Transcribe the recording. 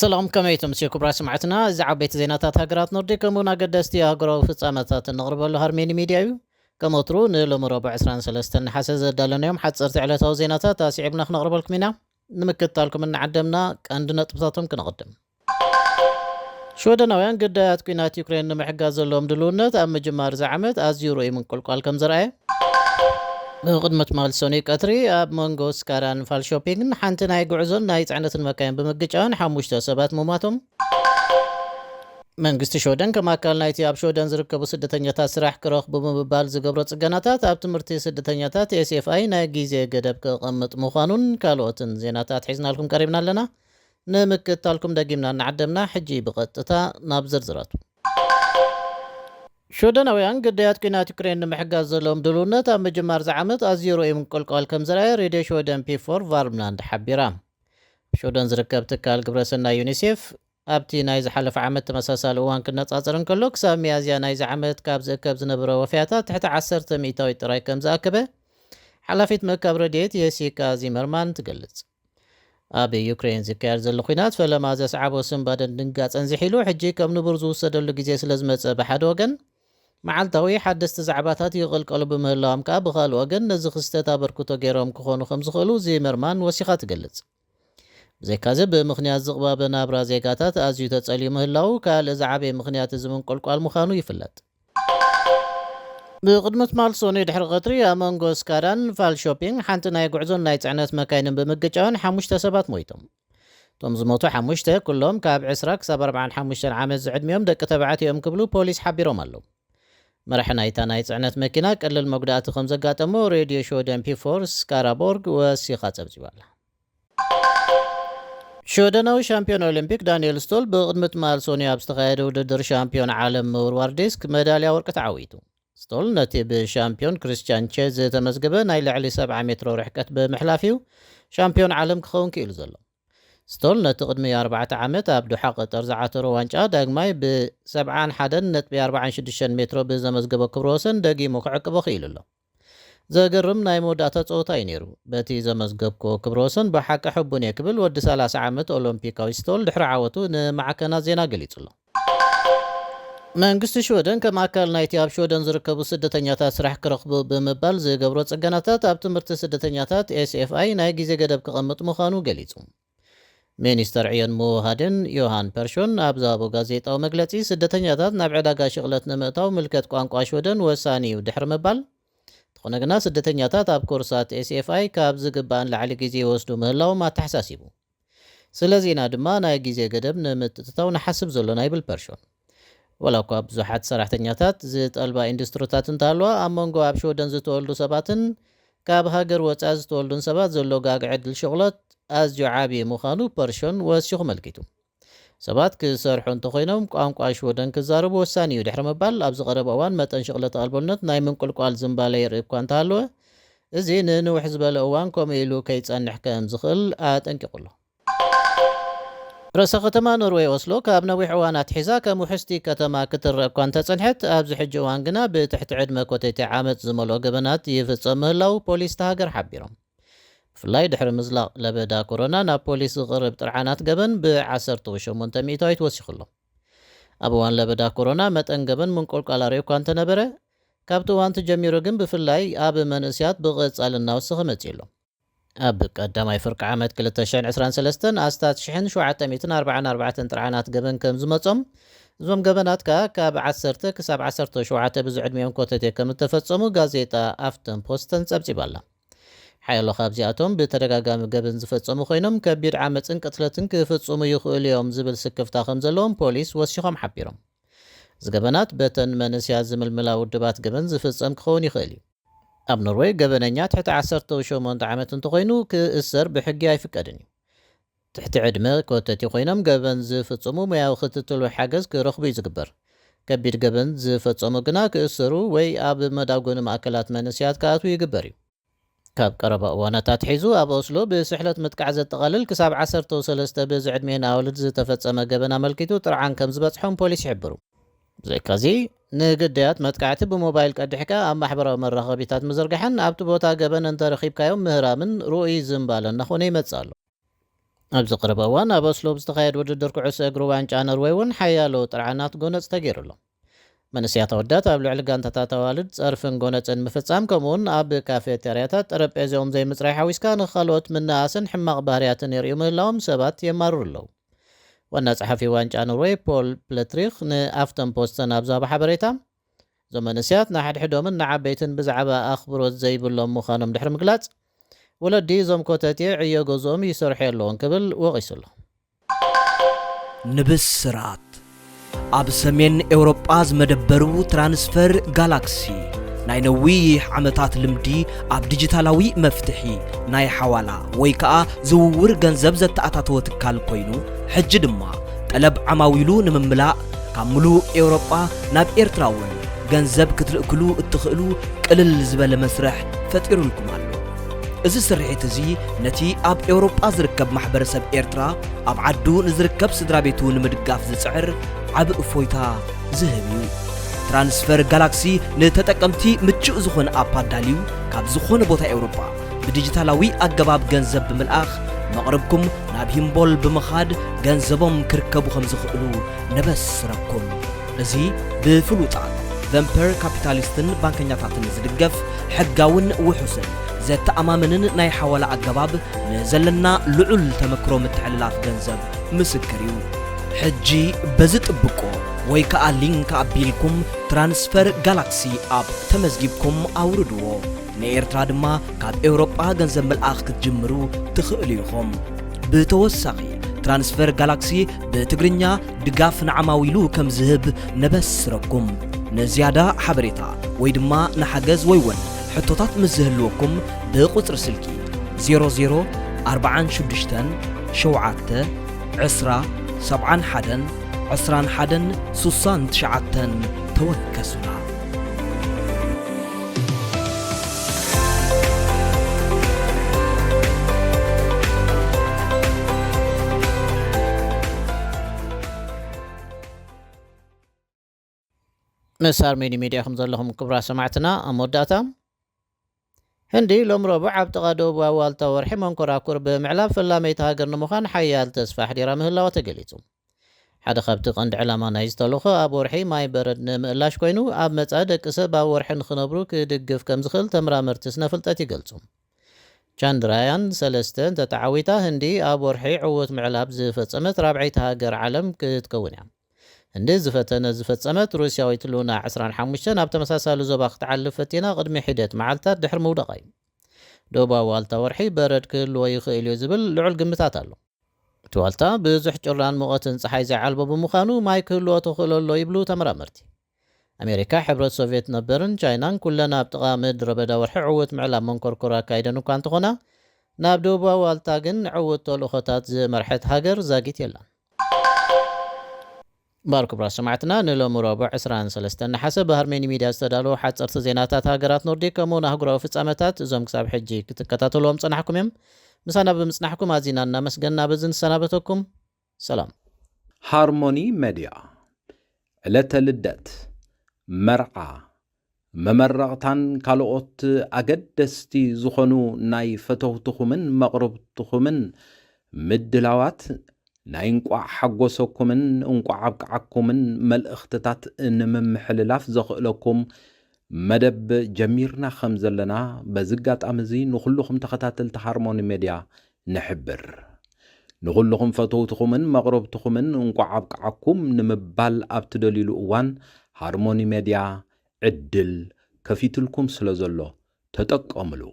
سلام كميتم سي كبرى سمعتنا زعبيت زيناتات هاجرات نوردي كمونا قدستي هاجرو في صامتات النغرب له هرميني ميديايو كموترو نيلو مربع 23 حسز دالنا يوم حد صرت على تو زيناتات تاسعبنا نغرب لكم هنا نمكت لكم ان عدمنا عندنا طبطاتهم كنقدم شو دناويان قدات كينات يوكرين محجاز لهم دلونت ام جمار زعمت ازيرو من كل كم زرعه بخدمة مال سونيك أتري أب مونغوس كاران فال شوبينغ حانت ناي قعزون ناي تعنت المكان بمقجان حموشتا سبات مماتهم መንግስቲ ሾደን ከማካል ናይቲ ኣብ ሾደን ዝርከቡ ስደተኛታት ስራሕ ክረኽቡ ብምባል ዝገብሮ ጽገናታት ኣብ ትምህርቲ ስደተኛታት ኤስኤፍኣይ ናይ ግዜ ገደብ ክቐምጥ ምዃኑን ካልኦትን ዜናታት ሒዝናልኩም ቀሪብና ኣለና ንምክትታልኩም ደጊምና እናዓደምና ሕጂ ብቐጥታ ናብ ዝርዝራቱ ሾደናውያን ግዳያት ኩናት ዩክሬን ንምሕጋዝ ዘለዎም ድልውነት ኣብ ምጅማር ዝዓመት ኣዝዩ ርኡይ ምንቆልቋል ከም ዝረኣየ ሬድዮ ሾደን ፒ4 ቫርምላንድ ሓቢራ ሾደን ዝርከብ ትካል ግብረሰናይ ዩኒሴፍ ኣብቲ ናይ ዝሓለፈ ዓመት ተመሳሳሊ እዋን ክነጻጸር እንከሎ ክሳብ ሚያዝያ ናይ ዝዓመት ካብ ዝእከብ ዝነበረ ወፍያታት ትሕቲ 10 ሚእታዊ ጥራይ ከም ዝኣከበ ሓላፊት ምእካብ ረድኤት የሲካ ዚመርማን ትገልጽ ኣብ ዩክሬን ዝካየድ ዘሎ ኩናት ፈለማ ዘስዓቦ ስምባደን ድንጋፀን ዝሒሉ ሕጂ ከም ንቡር ዝውሰደሉ ግዜ ስለ ዝመፀ ብሓደ ወገን መዓልታዊ ሓደስቲ ዛዕባታት ይቕልቀሉ ብምህላዎም ከዓ ብኻልእ ወገን ነዚ ክስተት ኣበርክቶ ገይሮም ክኾኑ ከም ዝኽእሉ ዚመርማን ወሲኻ ትገልጽ ብዘይካዚ ብምኽንያት ዝቕባበ ናብራ ዜጋታት ኣዝዩ ተጸልዩ ምህላው ካልእ ዝዓበየ ምኽንያት እዚ ምንቆልቋል ምዃኑ ይፍለጥ ብቕድመት ማል ሶኒ ድሕሪ ቀትሪ ኣብ መንጎ ስካዳን ፋል ሾፒንግ ሓንቲ ናይ ጉዕዞን ናይ ጽዕነት መካይንን ብምግጫውን 5 ሰባት ሞይቶም እቶም ዝሞቱ 5 ኩሎም ካብ 20 ክሳብ 45 ዓመት ዝዕድሚኦም ደቂ ተባዕትዮ እዮም ክብሉ ፖሊስ ሓቢሮም ኣለዉ መራሒ ናይታ ናይ ጽዕነት መኪና ቀሊል መጉዳእቲ ከም ዘጋጠሞ ሬድዮ ሾደን ፒ4 ስካራቦርግ ወሲኻ ጸብጺባ ኣላ ሾደናዊ ሻምፒዮን ኦሊምፒክ ዳንኤል ስቶል ብቕድመት ማል ሶኒ ኣብ ዝተኻየደ ውድድር ሻምፒዮን ዓለም ምውርዋር ዲስክ መዳልያ ወርቂ ተዓዊቱ ስቶል ነቲ ብሻምፒዮን ክርስቲያን ቼዝ ዝተመዝገበ ናይ ልዕሊ 70 ሜትሮ ርሕቀት ብምሕላፊው ሻምፒዮን ዓለም ክኸውን ክኢሉ ዘሎ ስቶል ነቲ ቅድሚ 4 ዓመት ኣብ ዶሓ ቀጠር ዝዓተሮ ዋንጫ ዳግማይ ብ71.46 ሜትሮ ብዘመዝገበ ክብረ ወሰን ደጊሙ ክዕቅቦ ክኢሉ ኣሎ ዘገርም ናይ መወዳእታ ጸወታ እዩ ነይሩ በቲ ዘመዝገብኮ ክብረ ወሰን ብሓቂ ሕቡን እየ ክብል ወዲ 30 ዓመት ኦሎምፒካዊ ስቶል ድሕሪ ዓወቱ ንማዕከናት ዜና ገሊጹ ኣሎ መንግስቲ ሾደን ከም ኣካል ናይቲ ኣብ ሾደን ዝርከቡ ስደተኛታት ስራሕ ክረኽቡ ብምባል ዝገብሮ ጽገናታት ኣብ ትምህርቲ ስደተኛታት ኤስኤፍኣይ ናይ ግዜ ገደብ ክቐምጥ ምዃኑ ገሊጹ ሚኒስተር ዕዮን ምውሃድን ዮሃን ፐርሾን ኣብ ዝሃቦ ጋዜጣዊ መግለጺ ስደተኛታት ናብ ዕዳጋ ሽቕለት ንምእታው ምልከት ቋንቋ ሾደን ወሳኒ እዩ ድሕሪ ምባል ተኾነ ግና ስደተኛታት ኣብ ኮርሳት ኤስኤፍኣይ ካብ ዝግባእን ላዕሊ ግዜ ይወስዱ ምህላዎም ኣተሓሳሲቡ ስለዚና ድማ ናይ ግዜ ገደብ ንምትእትታው ንሓስብ ዘሎና ይብል ፐርሾን ወላ እኳ ብዙሓት ሰራሕተኛታት ዝጠልባ ኢንዱስትሪታት እንተሃለዋ ኣብ መንጎ ኣብ ሾደን ዝተወልዱ ሰባትን ካብ ሃገር ወፃኢ ዝተወልዱን ሰባት ዘሎ ጋግዕ ዕድል ሽቕለት ኣዝዩ ዓብዪ ምዃኑ ፐርሾን ወሲኹ መልኪቱ ሰባት ክሰርሑ እንተኾይኖም ቋንቋ ሾደን ክዛረቡ ወሳኒ እዩ ድሕሪ ምባል ኣብ ዝቐረበ እዋን መጠን ሽቕለት ኣልቦልነት ናይ ምንቁልቋል ዝምባለ ይርኢ እኳ እንተሃለወ እዚ ንንውሕ ዝበለ እዋን ከምኡ ኢሉ ከይጸንሕ ከም ዝኽእል ኣጠንቂቑ ኣሎ ርእሰ ከተማ ኖርዌይ ኦስሎ ካብ ነዊሕ እዋን ኣትሒዛ ከም ውሕስቲ ከተማ ክትረአ እኳ እንተጸንሐት ኣብዚ ሕጂ እዋን ግና ብትሕቲ ዕድመ ኮተይቲ ዓመት ዝመልኦ ገበናት ይፍጸም ምህላው ፖሊስ ተሃገር ሓቢሮም ብፍላይ ድሕሪ ምዝላቕ ለበዳ ኮሮና ናብ ፖሊስ ዝቕርብ ጥርዓናት ገበን ብ18 ሚእታዊት ወሲኹ ኣሎ ኣብ እዋን ለበዳ ኮሮና መጠን ገበን ምንቆልቋል ርኢዩ እኳ እንተነበረ ካብቲ እዋን ተጀሚሩ ግን ብፍላይ ኣብ መንእስያት ብቐጻሊ እናወስኺ መጺኡ ኣሎ ኣብ ቀዳማይ ፍርቂ ዓመት 2023 ኣስታት 1744 ጥርዓናት ገበን ከም ዝመጾም እዞም ገበናት ከዓ ካብ 10 ክሳብ 17 ብዝዕድሚኦም ኮተቴ ከም እተፈጸሙ ጋዜጣ ኣፍተን ፖስተን ጸብጺባ ኣላ ሓይሎ ካብዚኣቶም ብተደጋጋሚ ገበን ዝፈጸሙ ኮይኖም ከቢድ ዓመፅን ቅትለትን ክፍጽሙ ይኽእሉ እዮም ዝብል ስክፍታ ከም ዘለዎም ፖሊስ ወሲኾም ሓቢሮም ዝገበናት በተን መንእስያት ዝምልምላ ውድባት ገበን ዝፍጸም ክኸውን ይኽእል እዩ ኣብ ኖርዌይ ገበነኛ ትሕቲ 18 ዓመት እንተኮይኑ ክእሰር ብሕጊ ኣይፍቀድን እዩ ትሕቲ ዕድመ ኮተቲ ኮይኖም ገበን ዝፍጽሙ ሙያዊ ክትትል ወይ ሓገዝ ክረኽቡ እዩ ዝግበር ከቢድ ገበን ዝፈጸሙ ግና ክእሰሩ ወይ ኣብ መዳጎኒ ማእከላት መንእስያት ክኣትዉ ይግበር እዩ ካብ ቀረባ እዋናታት ሒዙ ኣብ ኦስሎ ብስሕለት ምጥቃዕ ዘጠቓልል ክሳብ 13 ብዝዕድሜን ኣውልድ ዝተፈጸመ ገበን ኣመልኪቱ ጥርዓን ከም ዝበጽሖም ፖሊስ ይሕብሩ ብዘይካዚ ንግዳያት መጥቃዕቲ ብሞባይል ቀዲሕካ ኣብ ማሕበራዊ መራኸቢታት ምዝርጋሕን ኣብቲ ቦታ ገበን እንተረኺብካዮም ምህራምን ርኡይ ዝምባለ እናኾነ ይመጽእ ኣሎ ኣብዚ ቅርብ እዋን ኣብ ኦስሎ ብዝተኻየድ ውድድር ኩዕሶ እግሪ ዋንጫ ኖርዌይ እውን ሓያሎ ጥርዓናት ጎነፅ ተገይሩሎም መንእስያት ኣወዳት ኣብ ልዕሊ ጋንታታት ኣዋልድ ፀርፍን ጎነፅን ምፍፃም ከምኡውን ኣብ ካፌቴርያታት ጠረጴዚኦም ዘይምፅራይ ሓዊስካ ንካልኦት ምንኣስን ሕማቕ ባህርያትን የርእዩ ምህላዎም ሰባት የማርሩ ኣለዉ ዋና ጸሓፊ ዋንጫ ኖርዌይ ፖል ፕለትሪክ ንኣፍተን ፖስተን ኣብ ዛባ ሓበሬታ እዞም መንእስያት ንሓድሕዶምን ንዓበይትን ብዛዕባ ኣኽብሮት ዘይብሎም ምዃኖም ድሕሪ ምግላፅ ወለዲ እዞም ኮተትየ ዕዮ ገዝኦም ይሰርሑ ኣለዎም ክብል ወቒሱ ኣሎ ንብስራት ኣብ ሰሜን ኤውሮጳ ዝመደበሩ ትራንስፈር ጋላክሲ ናይ ነዊሕ ዓመታት ልምዲ ኣብ ዲጂታላዊ መፍትሒ ናይ ሓዋላ ወይ ከዓ ዝውውር ገንዘብ ዘተኣታተወ ትካል ኮይኑ ሕጂ ድማ ጠለብ ዓማዊሉ ንምምላእ ካብ ሙሉእ ኤውሮጳ ናብ ኤርትራ እውን ገንዘብ ክትልእክሉ እትኽእሉ ቅልል ዝበለ መስርሕ ፈጢሩልኩም ኣሎ እዚ ስርሒት እዚ ነቲ ኣብ ኤውሮጳ ዝርከብ ማሕበረሰብ ኤርትራ ኣብ ዓዱ ንዝርከብ ስድራ ቤቱ ንምድጋፍ ዝጽዕር ዓብ እፎይታ ዝህብ እዩ ትራንስፈር ጋላክሲ ንተጠቀምቲ ምቹእ ዝኾነ ኣፕ ኣዳልዩ ካብ ዝኾነ ቦታ ኤውሮጳ ብዲጂታላዊ ኣገባብ ገንዘብ ብምልኣኽ መቕረብኩም ናብ ሂምቦል ብምኻድ ገንዘቦም ክርከቡ ከም ዝኽእሉ ነበስረኩም እዚ ብፍሉጣት ቨምፐር ካፒታሊስትን ባንከኛታትን ዝድገፍ ሕጋውን ውሑስን ዘተኣማምንን ናይ ሓዋላ ኣገባብ ንዘለና ልዑል ተመክሮ ምትሕልላፍ ገንዘብ ምስክር እዩ ሕጂ በዚ ጥብቆ ወይ ከዓ ሊንክ ኣቢልኩም ትራንስፈር ጋላክሲ ኣፕ ተመዝጊብኩም ኣውርድዎ ንኤርትራ ድማ ካብ ኤውሮጳ ገንዘብ ምልኣኽ ክትጅምሩ ትኽእሉ ኢኹም ብተወሳኺ ትራንስፈር ጋላክሲ ብትግርኛ ድጋፍ ንዓማዊሉ ከም ዝህብ ነበስረኩም ንዝያዳ ሓበሬታ ወይ ድማ ንሓገዝ ወይ እውን ሕቶታት ምዝህልወኩም ብቁፅሪ ስልኪ 00 46 7 10 71 21 69 ተወከሱና مسار ميديا خمزة لهم كبرى سمعتنا أموداتا هندي لوم ربع عبد غادو والتا ورحي منكرا كرب معلاب فلاميت هاجر نمخان حيال تسفح ديرا مهلا وتقليتو حدا خبت قند علامة نايستالوخو أبو رحي ماي برد نملاش كوينو أب متعدك سب أبو رحي نخنبرو كدقف كم زخل تمرا مرتسنا فلتاتي قلتو چاندرايان سلستن تتعويتا هندي أبو رحي عوت معلاب زفت سمت رابعيت هاجر علم كتكونيا هندي زفتنا زفت سمت روسياويت لونا 15 ኣብ ተመሳሳሊ ዞባ ክትዓልፍ ፈቲና ቅድሚ ሒደት መዓልታት ድሕሪ ምውደቓይ ዶባ ዋልታ ወርሒ በረድ ክህልዎ ይኽእል እዩ ዝብል ልዑል ግምታት ኣሎ እቲ ዋልታ ብዙሕ ጭራን ሙቐትን ፀሓይ ዘይዓልቦ ብምዃኑ ማይ ክህልዎ ትኽእል ኣሎ ይብሉ ተመራመርቲ ኣሜሪካ ሕብረት ሶቪየት ነበርን ቻይናን ኩለን ኣብ ጥቓ ምድረ በዳ ወርሒ ዕውት ምዕላብ መንኮርኮር ኣካይደን እኳ እንተኾና ናብ ዶባ ዋልታ ግን ዕውት ተልእኾታት ዝመርሐት ሃገር ዛጊት የላን بارك برا سمعتنا نلوم ربع 23 حسب هرميني ميديا استدالو حصرت زيناتات هاجرات نورديك كمون هاغراو فصامتات زوم كساب حجي كتكتاتلوم صنحكم يم مسانا بمصنحكم ازينانا مسغنا بزن سنابتكم سلام هارموني ميديا علت لدت مرعى ممرقتان كالوت اگدستي زخنو ناي فتوتخمن مقربتخمن مدلاوات ناينقع حقوسكمن انقع عبقعكمن ملእኽትታት እንመምሕልላፍ ዘኽእለኩም መደብ ጀሚርና ከምዘለና በዝጋጣሚ እዚ ንኹልኹም ተኸታተልቲ ሃርሞኒ ሚድያ ንሕብር ንኹልኹም ፈተውትኹምን መቕረብትኹምን እንቋዕ ዓብቃዓኩም ንምባል ኣብ ትደሊሉ እዋን ሃርሞኒ ሚድያ ዕድል ከፊትልኩም ስለዘሎ ተጠቀምሉ